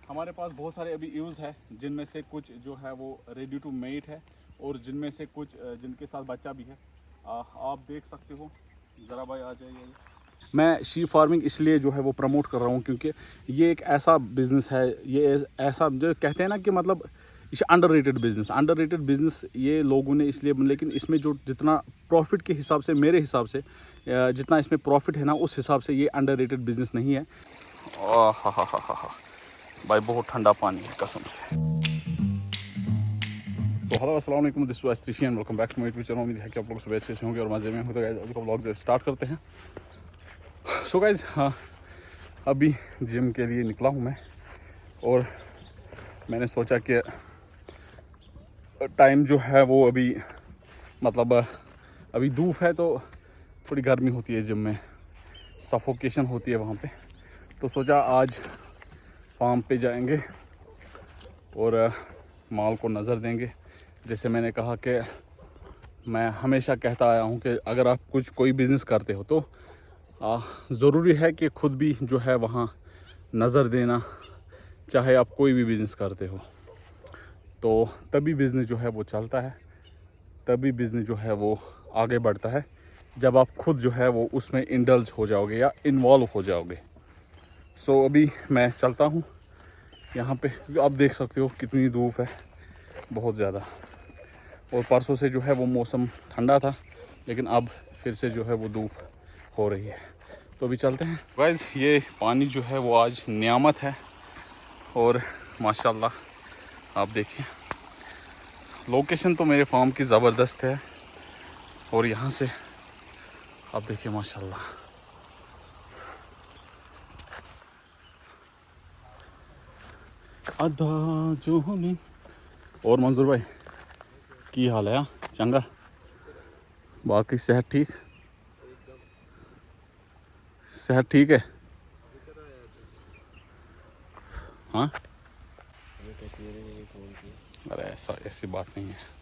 हमारे पास बहुत सारे अभी यूज़ है, जिनमें से कुछ जो है वो रेडी टू मेट है और जिनमें से कुछ जिनके साथ बच्चा भी है। आप देख सकते हो, ज़रा भाई आ जाइए। मैं शीप फार्मिंग इसलिए जो है वो प्रमोट कर रहा हूँ क्योंकि ये एक ऐसा बिज़नेस है, ये ऐसा जो कहते हैं ना कि मतलब ये अंडररेटेड बिज़नेस ये लोगों ने इसलिए, लेकिन इसमें जो जितना प्रॉफिट के हिसाब से, मेरे हिसाब से जितना इसमें प्रॉफिट है ना, उस हिसाब से ये अंडररेटेड बिज़नेस नहीं है। हा भाई बहुत ठंडा पानी है कसम से। तो हेलो अस्सलाम वालेकुम, दिस वाज त्रिशियन, welcome back to my YouTube channel. उम्मीद है कि आप लोग सुबह अच्छे से होंगे और मज़े में होंगे। तो गाइस अभी का व्लॉग जो स्टार्ट करते हैं। सो गाइस अभी जिम के लिए निकला हूँ मैं और मैंने सोचा कि टाइम जो है वो अभी मतलब अभी धूप है तो थोड़ी गर्मी होती है जिम में, सफोकेशन होती है वहाँ पे। तो सोचा आज फार्म पे जाएंगे और माल को नज़र देंगे। जैसे मैंने कहा कि मैं हमेशा कहता आया हूँ कि अगर आप कोई बिज़नेस करते हो तो ज़रूरी है कि खुद भी जो है वहाँ नज़र देना, चाहे आप कोई भी बिज़नेस करते हो। तो तभी बिज़नेस जो है वो चलता है, तभी बिज़नेस जो है वो आगे बढ़ता है जब आप खुद जो है वो उसमें इंडल्ज हो जाओगे या इन्वॉल्व हो जाओगे। सो अभी मैं चलता हूँ यहाँ पे, आप देख सकते हो कितनी धूप है, बहुत ज़्यादा। और परसों से जो है वो मौसम ठंडा था, लेकिन अब फिर से जो है वो धूप हो रही है। तो अभी चलते हैं गाइस। ये पानी जो है वो आज नियामत है और माशाल्लाह आप देखिए, लोकेशन तो मेरे फार्म की ज़बरदस्त है और यहाँ से आप देखिए माशाल्लाह। अदा जो हमें। और मंजूर भाई की हाल है? चंगा, बाकी सेहत ठीक? सेहत ठीक है? हाँ, अरे ऐसी बात नहीं है।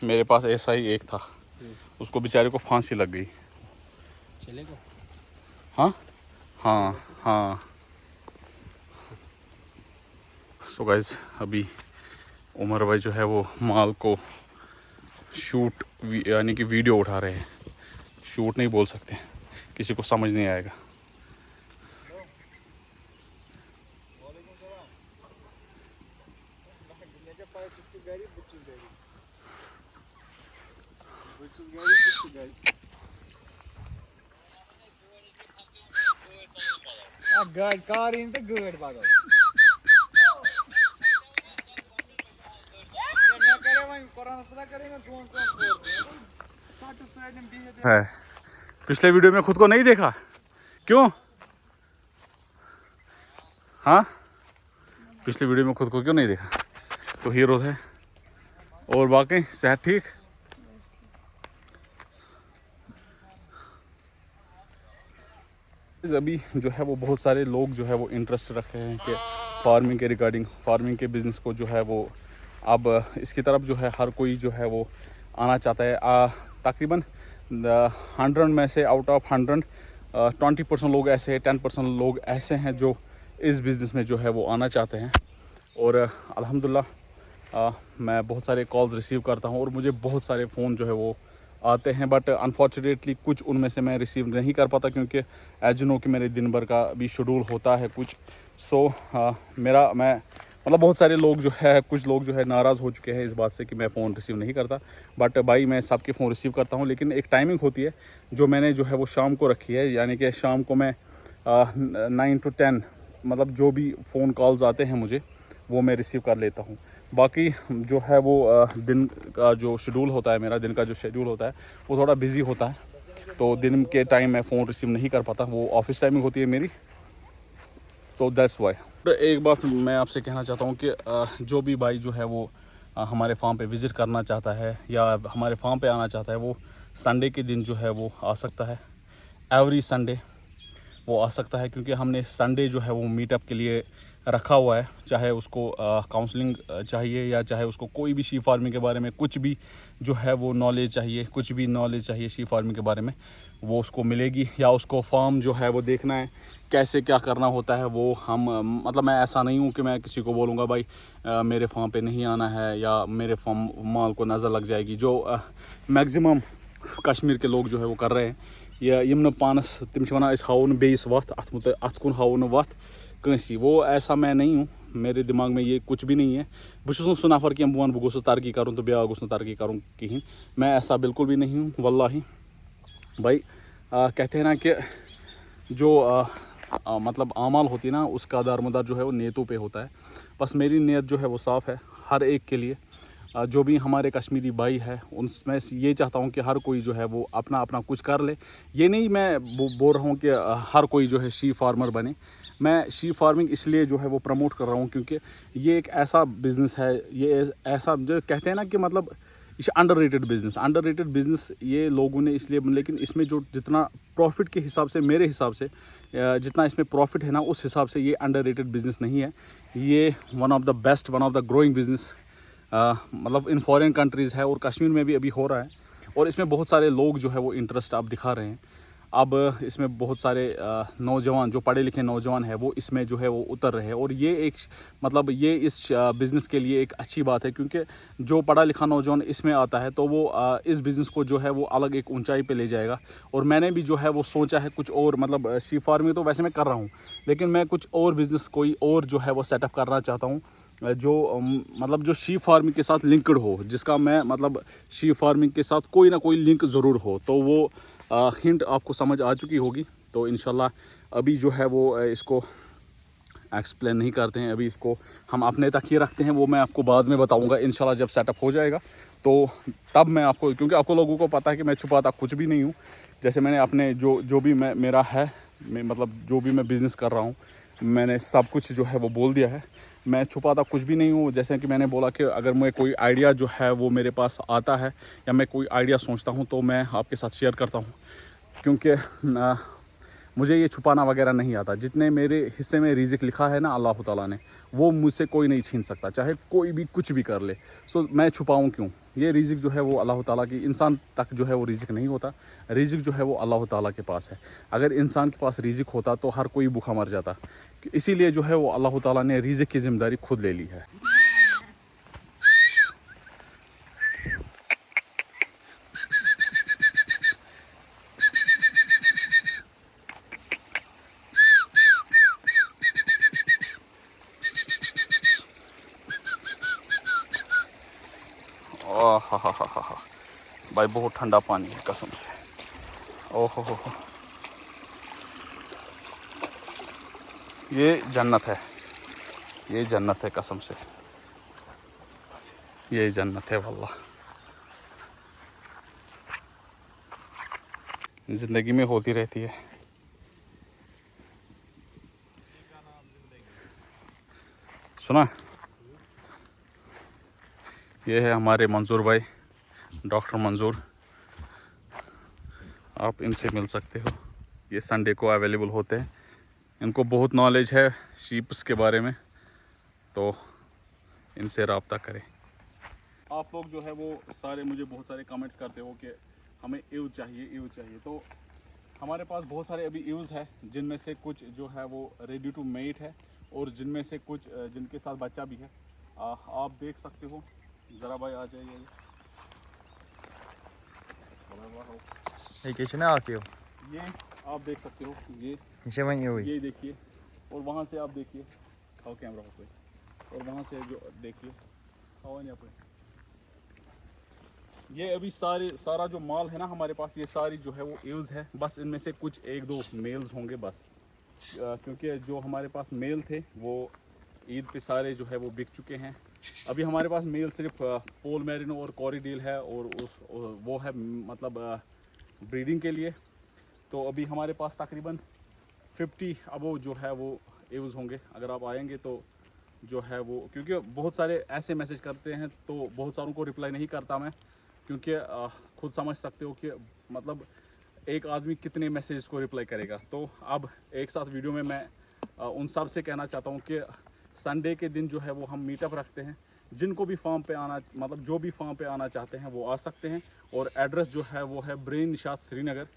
मेरे पास ऐसा ही एक था, उसको बेचारे को फांसी लग गई। चले को? हाँ हाँ हाँ। सो गाइस अभी उमर भाई जो है वो माल को शूट यानी कि वीडियो उठा रहे हैं। शूट नहीं बोल सकते, किसी को समझ नहीं आएगा। गाड़ कार इन तो गाड़ पागल ना करे वहीं कोरोना पता करेंगे कौन है पिछले वीडियो में खुद को नहीं देखा क्यों? हाँ, पिछले वीडियो में खुद को क्यों नहीं देखा? तो हीरो है। और बाकी सेहत ठीक? अभी जो है वो बहुत सारे लोग जो है वो इंटरेस्ट रखते हैं कि फार्मिंग के रिगार्डिंग, फार्मिंग के बिज़नेस को जो है वो अब इसकी तरफ जो है हर कोई जो है वो आना चाहता है। तकरीबन 100 में से आउट ऑफ 100 20% लोग ऐसे हैं, 10% लोग ऐसे हैं जो इस बिज़नेस में जो है वो आना चाहते हैं। और अल्हम्दुलिल्लाह मैं बहुत सारे कॉल्स रिसीव करता हूँ और मुझे बहुत सारे फ़ोन जो है वो आते हैं, बट अनफॉर्चुनेटली कुछ उनमें से मैं रिसीव नहीं कर पाता क्योंकि एज यू नो कि मेरे दिन भर का भी शेड्यूल होता है कुछ। सो मैं मतलब बहुत सारे लोग जो है, कुछ लोग जो है नाराज़ हो चुके हैं इस बात से कि मैं फ़ोन रिसीव नहीं करता। बट भाई मैं सबके फ़ोन रिसीव करता हूँ, लेकिन एक टाइमिंग होती है जो मैंने जो है वो शाम को रखी है, यानी कि शाम को मैं 9 to 10 मतलब जो भी फ़ोन कॉल्स आते हैं मुझे वो मैं रिसीव कर लेता हूँ। बाकी जो है वो दिन का जो शेड्यूल होता है, मेरा दिन का जो शेड्यूल होता है वो थोड़ा बिज़ी होता है, तो दिन के टाइम मैं फ़ोन रिसीव नहीं कर पाता, वो ऑफिस टाइमिंग होती है मेरी, तो दैट्स वाई। एक बात मैं आपसे कहना चाहता हूँ कि जो भी भाई जो है वो हमारे फार्म पे विज़िट करना चाहता है या हमारे फार्म पे आना चाहता है, वो संडे के दिन जो है वो आ सकता है। एवरी संडे वो आ सकता है, क्योंकि हमने संडे जो है वो मीटअप के लिए रखा हुआ है, चाहे उसको काउंसलिंग चाहिए या चाहे उसको कोई भी शीप फार्मिंग के बारे में कुछ भी जो है वो नॉलेज चाहिए, कुछ भी नॉलेज चाहिए शीप फार्मिंग के बारे में, वो उसको मिलेगी। या उसको फार्म जो है वो देखना है कैसे क्या करना होता है, वो हम मतलब मैं ऐसा नहीं हूँ कि मैं किसी को बोलूँगा भाई मेरे फार्म पे नहीं आना है या मेरे फार्म माल को नज़र लग जाएगी, जो मैक्सिमम कश्मीर के लोग जो है वो कर रहे हैं। या यम पानस तम वन हाव बेस वत अत कुन हाव वत कंसी, वो ऐसा मैं नहीं हूँ, मेरे दिमाग में ये कुछ भी नहीं है। बहुत सह नफर कि बह गोस तरक्की करूँ तो ब्या गोस तरक्की करूँ कहीं, मैं ऐसा बिल्कुल भी नहीं हूँ वल्लाही भाई। कहते हैं ना कि जो मतलब आमाल होती है ना, उसका दारमदार जो है वो नीयतों पे होता है। बस मेरी नीयत जो है वो साफ़ है हर एक के लिए। जो भी हमारे कश्मीरी भाई है उनमें ये चाहता हूँ कि हर कोई जो है वो अपना अपना कुछ कर ले। ये नहीं मैं बोल रहा हूँ कि हर कोई जो है शी फार्मर बने। मैं शी फार्मिंग इसलिए जो है वो प्रमोट कर रहा हूँ क्योंकि ये एक ऐसा बिज़नेस है, ये ऐसा जो कहते हैं ना कि मतलब ये अंडररेटेड बिज़नेस ये लोगों ने इसलिए, लेकिन इसमें जो जितना प्रॉफिट के हिसाब से, मेरे हिसाब से जितना इसमें प्रॉफिट है ना, उस हिसाब से ये अंडररेटेड बिज़नेस नहीं है। ये one of the best, one of the growing business मतलब इन फॉरेन कंट्रीज़ है और कश्मीर में भी अभी हो रहा है। और इसमें बहुत सारे लोग जो है वो इंटरेस्ट अब दिखा रहे हैं। अब इसमें बहुत सारे नौजवान, जो पढ़े लिखे नौजवान हैं, वो इसमें जो है वो उतर रहे हैं। और ये एक मतलब ये इस बिज़नेस के लिए एक अच्छी बात है क्योंकि जो पढ़ा लिखा नौजवान इसमें आता है तो वो इस बिज़नेस को जो है वो अलग एक ऊंचाई पे ले जाएगा। और मैंने भी जो है वो सोचा है कुछ और, मतलब शीप फार्मिंग तो वैसे मैं कर रहा हूँ, लेकिन मैं कुछ और बिज़नेस कोई और जो है वो सेटअप करना चाहता हूँ, जो मतलब जो शीप फार्मिंग के साथ लिंक्ड हो, जिसका मैं मतलब शीप फार्मिंग के साथ कोई ना कोई लिंक ज़रूर हो। तो वो हिंट आपको समझ आ चुकी होगी। तो इंशाल्लाह अभी जो है वो इसको एक्सप्लेन नहीं करते हैं, अभी इसको हम अपने तक ही रखते हैं। वो मैं आपको बाद में बताऊंगा इंशाल्लाह जब सेटअप हो जाएगा, तो तब मैं आपको, क्योंकि आपको लोगों को पता है कि मैं छुपाता कुछ भी नहीं हूँ। जैसे मैंने अपने जो भी मेरा है, मतलब जो भी मैं बिज़नेस कर रहा हूँ, मैंने सब कुछ जो है वो बोल दिया है। मैं छुपाता कुछ भी नहीं हूँ। जैसे कि मैंने बोला कि अगर मैं कोई आइडिया जो है वो मेरे पास आता है या मैं कोई आइडिया सोचता हूँ तो मैं आपके साथ शेयर करता हूँ, क्योंकि मुझे ये छुपाना वगैरह नहीं आता। जितने मेरे हिस्से में रिज़िक लिखा है ना अल्लाह ताला ने, वो मुझसे कोई नहीं छीन सकता, चाहे कोई भी कुछ भी कर ले। सो मैं छुपाऊँ क्यों? ये रिज़िक जो है वो अल्लाह ताला की, इंसान तक जो है वो रिज़िक नहीं होता। रिज़िक जो है वो अल्लाह ताला के पास है। अगर इंसान के पास रिज़िक होता तो हर कोई भूखा मर जाता। इसीलिए जो है वो अल्लाह ताला ने रिज़िक की ज़िम्मेदारी खुद ले ली है। हा भाई बहुत ठंडा पानी है कसम से। ओहो हो, ये जन्नत है, ये जन्नत है कसम से, ये जन्नत है वल्लाह। ज़िंदगी में होती रहती है। सुना, ये है हमारे मंजूर भाई, डॉक्टर मंजूर। आप इनसे मिल सकते हो, ये संडे को अवेलेबल होते हैं। इनको बहुत नॉलेज है शीप्स के बारे में, तो इनसे रब्ता करें। आप लोग जो है वो सारे मुझे बहुत सारे कमेंट्स करते हो कि हमें ईव चाहिए। तो हमारे पास बहुत सारे अभी ईव्स है, जिनमें से कुछ जो है वो रेडी टू मेट है और जिनमें से कुछ जिनके साथ बच्चा भी है। आप देख सकते हो, ज़रा भाई आ जाइए। ये आप देख सकते हो, ये देखिए, और वहाँ से आप देखिए, खाओ कैमरा हो, और वहाँ से जो देखिए, खाओ यहाँ पे। ये अभी सारा जो माल है ना हमारे पास, ये सारी जो है वो ईव्स है। बस इनमें से कुछ एक दो मेल्स होंगे बस, क्योंकि जो हमारे पास मेल थे वो ईद पे सारे जो है वो बिक चुके हैं। अभी हमारे पास मेल सिर्फ पोल मैरिनो और कॉरीडील है, और वो है मतलब ब्रीडिंग के लिए। तो अभी हमारे पास तकरीबन 50 अबो जो है वो ईव्स होंगे। अगर आप आएंगे तो जो है वो, क्योंकि बहुत सारे ऐसे मैसेज करते हैं तो बहुत सारों को रिप्लाई नहीं करता मैं, क्योंकि खुद समझ सकते हो कि मतलब एक आदमी कितने मैसेज को रिप्लाई करेगा। तो अब एक साथ वीडियो में मैं उन सब से कहना चाहता हूँ कि संडे के दिन जो है वो हम मीटअप रखते हैं। जिनको भी फार्म पे आना, मतलब जो भी फार्म पे आना चाहते हैं वो आ सकते हैं। और एड्रेस जो है वो है ब्रेन निशात श्रीनगर,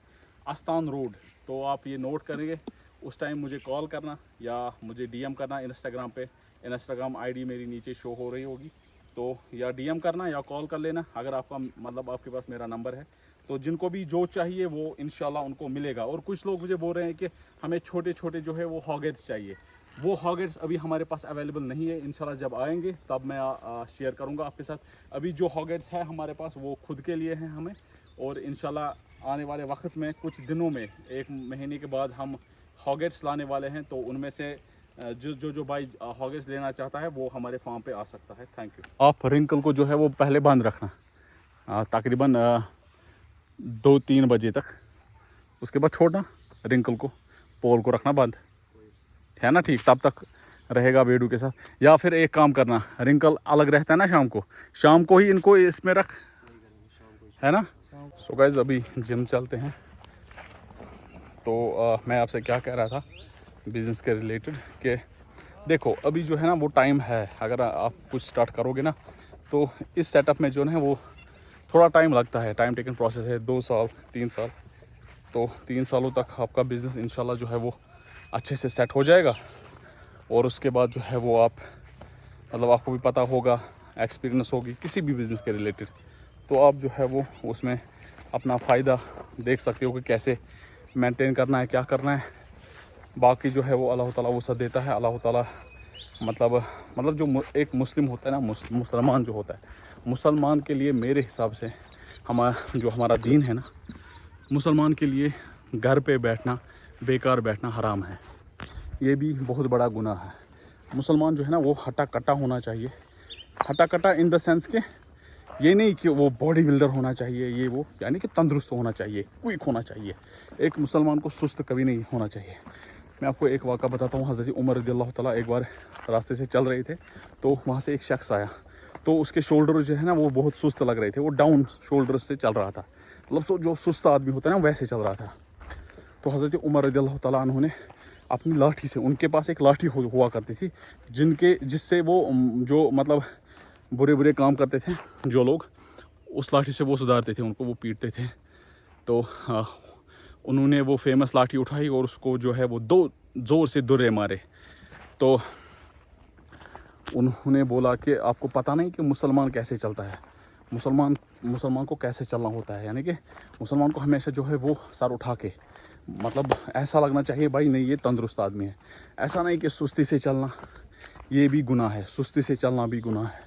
आस्तान रोड। तो आप ये नोट करेंगे, उस टाइम मुझे कॉल करना या मुझे डीएम करना इंस्टाग्राम पे। इंस्टाग्राम आईडी मेरी नीचे शो हो रही होगी, तो या डीएम करना या कॉल कर लेना अगर आपका, मतलब आपके पास मेरा नंबर है। तो जिनको भी जो चाहिए वो इंशाल्लाह उनको मिलेगा। और कुछ लोग मुझे बोल रहे हैं कि हमें छोटे छोटे जो है वो हॉगेट्स चाहिए। वो हॉगेट्स अभी हमारे पास अवेलेबल नहीं है। इंशाल्लाह जब आएंगे तब मैं शेयर करूंगा आपके साथ। अभी जो हॉगेट्स है हमारे पास वो खुद के लिए हैं हमें। और इंशाल्लाह आने वाले वक्त में, कुछ दिनों में, 1 महीने के बाद हम हॉगेट्स लाने वाले हैं। तो उनमें से जो भाई हॉगेट्स लेना चाहता है वो हमारे फार्म पे आ सकता है। Thank you. आप रिंकल को जो है वो पहले बांध रखना तकरीबन 2-3 बजे तक। उसके बाद छोड़ना रिंकल को, पोल को रखना बंद, है ना? ठीक, तब तक रहेगा बेडू के साथ। या फिर एक काम करना, रिंकल अलग रहता है ना शाम को ही इनको इसमें रख, है ना? सो गाइस अभी जिम चलते हैं। तो मैं आपसे क्या कह रहा था बिज़नेस के रिलेटेड कि देखो अभी जो है ना वो टाइम है। अगर आप कुछ स्टार्ट करोगे ना तो इस सेटअप में जो है वो थोड़ा टाइम लगता है। टाइम टेकन प्रोसेस है, 2 साल 3 साल। तो 3 सालों तक आपका बिज़नेस इंशाल्लाह जो है वो अच्छे से सेट हो जाएगा। और उसके बाद जो है वो आप, मतलब आपको भी पता होगा, एक्सपीरियंस होगी किसी भी बिज़नेस के रिलेटेड। तो आप जो है वो उसमें अपना फ़ायदा देख सकते हो कि कैसे मेंटेन करना है, क्या करना है। बाकी जो है वो अल्लाह ताला वसअत देता है। अल्लाह ताला मतलब जो एक मुस्लिम होता है ना, मुसलमान जो होता है, मुसलमान के लिए मेरे हिसाब से हमारा दीन है ना, मुसलमान के लिए घर पे बैठना, बेकार बैठना हराम है। ये भी बहुत बड़ा गुनाह है। मुसलमान जो है ना वो हट्टा कट्टा होना चाहिए। हट्टा कट्टा इन द सेंस के ये नहीं कि वो बॉडी बिल्डर होना चाहिए, ये वो, यानी कि तंदुरुस्त होना चाहिए, क्विक होना चाहिए। एक मुसलमान को सुस्त कभी नहीं होना चाहिए। मैं आपको एक वाक़ा बताता हूँ। हज़रत उमर रज़ियल्लाहु तआला एक बार रास्ते से चल रहे थे, तो वहाँ से एक शख्स आया। तो उसके शोल्डर जो है ना वो बहुत सुस्त लग रहे थे। वो डाउन शोल्डर से चल रहा था, मतलब जो सुस्त आदमी होता है ना वैसे चल रहा था। तो हज़रत उमर रज़ियल्लाहु तआला अन्हु ने अपनी लाठी से, उनके पास एक लाठी हुआ करती थी जिससे वो जो मतलब बुरे काम करते थे जो लोग, उस लाठी से वो सुधारते थे उनको, वो पीटते थे। तो उन्होंने वो फेमस लाठी उठाई और उसको जो है वो 2 ज़ोर से दुर्रे मारे। तो उन्होंने बोला कि आपको पता नहीं कि मुसलमान कैसे चलता है, मुसलमान को कैसे चलना होता है। यानी कि मुसलमान को हमेशा जो है वो सर उठा के, मतलब ऐसा लगना चाहिए भाई नहीं ये तंदुरुस्त आदमी है। ऐसा नहीं कि सुस्ती से चलना ये भी गुनाह है, सुस्ती से चलना भी गुनाह है।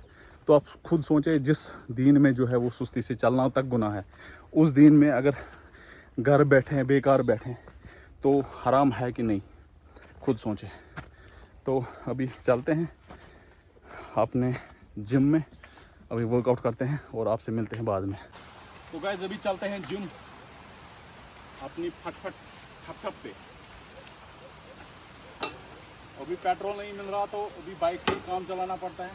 तो आप खुद सोचें, जिस दीन में जो है वो सुस्ती से चलना तक गुनाह है, उस दीन में अगर घर बैठें, बेकार बैठें तो हराम है कि नहीं, खुद सोचें। तो अभी चलते हैं अपने जिम में, अभी वर्कआउट करते हैं और आपसे मिलते हैं बाद में। तो गाइस अभी चलते हैं जिम अपनी फटफट ठप पे। अभी पेट्रोल नहीं मिल रहा तो अभी बाइक से ही काम चलाना पड़ता है।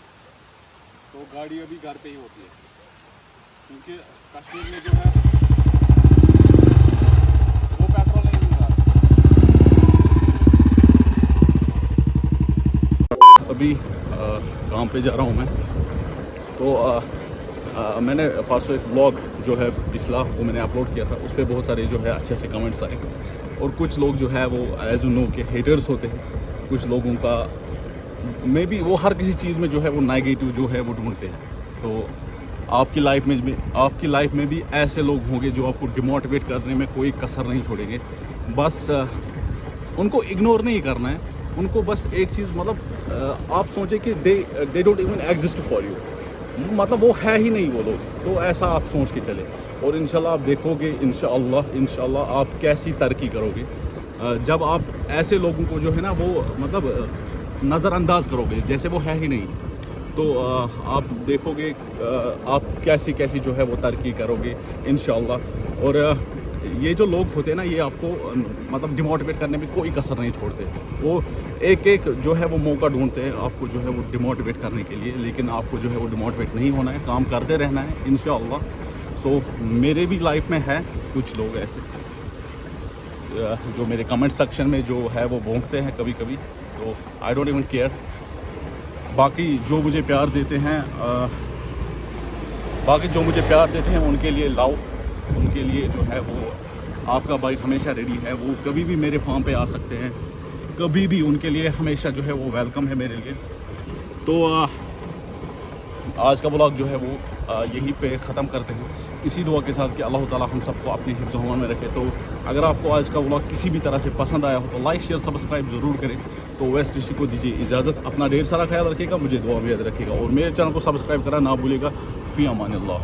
तो गाड़ी अभी घर पे ही होती है, क्योंकि कश्मीर में जो है वो पेट्रोल नहीं मिल रहा। अभी काम पे जा रहा हूँ मैं। तो मैंने परसों एक ब्लॉग जो है पिछला वो मैंने अपलोड किया था, उस पर बहुत सारे जो है अच्छे अच्छे कमेंट्स आए। और कुछ लोग जो है वो एज यू नो के हेटर्स होते हैं। कुछ लोगों का मे बी वो हर किसी चीज़ में जो है वो नेगेटिव जो है वो ढूंढते हैं। तो आपकी लाइफ में भी ऐसे लोग होंगे जो आपको डिमोटिवेट करने में कोई कसर नहीं छोड़ेंगे। बस उनको इग्नोर नहीं करना है, उनको बस एक चीज़, मतलब आप सोचें कि they don't even exist for you, मतलब वो है ही नहीं वो लोग। तो ऐसा आप सोच के चले और इंशाल्लाह आप देखोगे, इंशाल्लाह आप कैसी तरक्की करोगे जब आप ऐसे लोगों को जो है ना वो मतलब नज़रअंदाज करोगे, जैसे वो है ही नहीं। तो आप देखोगे आप कैसी जो है वो तरक्की करोगे इंशाल्लाह। और ये जो लोग होते हैं ना, ये आपको मतलब डिमोटिवेट करने में कोई कसर नहीं छोड़ते। वो एक जो है वो मौका ढूंढते हैं आपको जो है वो डिमोटिवेट करने के लिए, लेकिन आपको जो है वो डिमोटिवेट नहीं होना है, काम करते रहना है इंशाल्लाह। सो मेरे भी लाइफ में है कुछ लोग ऐसे जो मेरे कमेंट सेक्शन में जो है वो भोंकते हैं कभी कभी। तो आई डोंट इवन केयर, बाकी जो मुझे प्यार देते हैं उनके लिए लाओ, उनके लिए जो है वो आपका भाई हमेशा रेडी है। वो कभी भी मेरे फार्म पे आ सकते हैं, कभी भी, उनके लिए हमेशा जो है वो वेलकम है मेरे लिए। तो आज का व्लॉग जो है वो यहीं पे ख़त्म करते हैं, इसी दुआ के साथ कि अल्लाह ताला हम सबको अपनी हिफ्ज़ व अमान में रखे। तो अगर आपको आज का व्लॉग किसी भी तरह से पसंद आया हो तो लाइक शेयर सब्सक्राइब ज़रूर करें। तो वैसे ऋषि को दीजिए इजाज़त, अपना ढेर सारा ख्याल रखिएगा, मुझे दुआ में याद रखिएगा और मेरे चैनल को सब्सक्राइब करना ना भूलिएगा। फ़ी अमान अल्लाह।